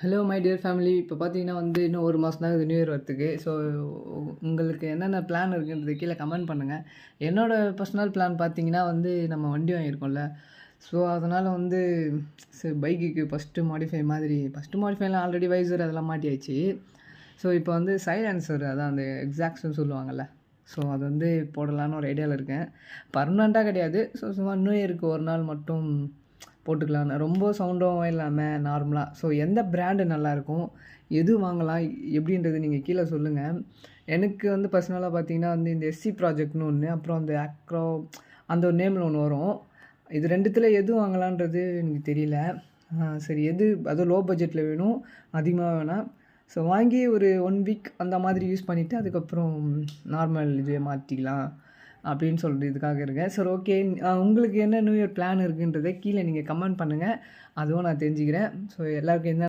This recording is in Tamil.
Hello my dear family. இப்போ பார்த்தீங்கன்னா இன்னும் ஒரு மாதம் தான் நியூ இயர் வரத்துக்கு. ஸோ உங்களுக்கு என்னென்ன பிளான் இருக்குன்றது கீழே கமெண்ட் பண்ணுங்கள். என்னோடய பர்சனல் பிளான் பார்த்தீங்கன்னா நம்ம வண்டி வாங்கியிருக்கோம்ல. ஸோ அதனால் சரி பைக்குக்கு ஃபஸ்ட்டு மாடிஃபைலாம் ஆல்ரெடி வைசர் அதெல்லாம் மாட்டியாச்சு. ஸோ இப்போ சைலன்சர் அதான் அந்த எக்ஸாக்ட்ஸ்னு சொல்லுவாங்கள்ல. ஸோ அது போடலான்னு ஒரு ஐடியாவில் இருக்கேன். பர்மனெண்ட்டாக கிடையாது. ஸோ சும்மா நியூ இயருக்கு ஒரு நாள் மட்டும் போட்டுக்கலான்னு. ரொம்ப சவுண்டும் இல்லாமல் நார்மலாக. ஸோ எந்த பிராண்டு நல்லாயிருக்கும், எது வாங்கலாம் எப்படின்றது நீங்கள் கீழே சொல்லுங்கள். எனக்கு பர்சனலாக பார்த்தீங்கன்னா இந்த எஸ்சி ப்ராஜெக்ட்னு ஒன்று, அப்புறம் அந்த ஆக்ரோ அந்த ஒரு நேமில் ஒன்று வரும். இது ரெண்டுத்தில் எது வாங்கலான்றது எனக்கு தெரியல. சரி எது அதுவும் லோ பட்ஜெட்டில் வேணும், அதிகமாக வேணாம். ஸோ வாங்கி ஒரு 1 வீக் அந்த மாதிரி யூஸ் பண்ணிவிட்டு அதுக்கப்புறம் நார்மல் இதுவே மாற்றிக்கலாம் அப்படின்னு சொல்கிறதுக்காக இருக்கேன். சரி ஓகே, உங்களுக்கு என்ன நியூ இயர் பிளான் இருக்குன்றதை கீழே நீங்கள் கமெண்ட் பண்ணுங்கள். அதுவும் நான் தெரிஞ்சுக்கிறேன். ஸோ எல்லாருக்கும் என்ன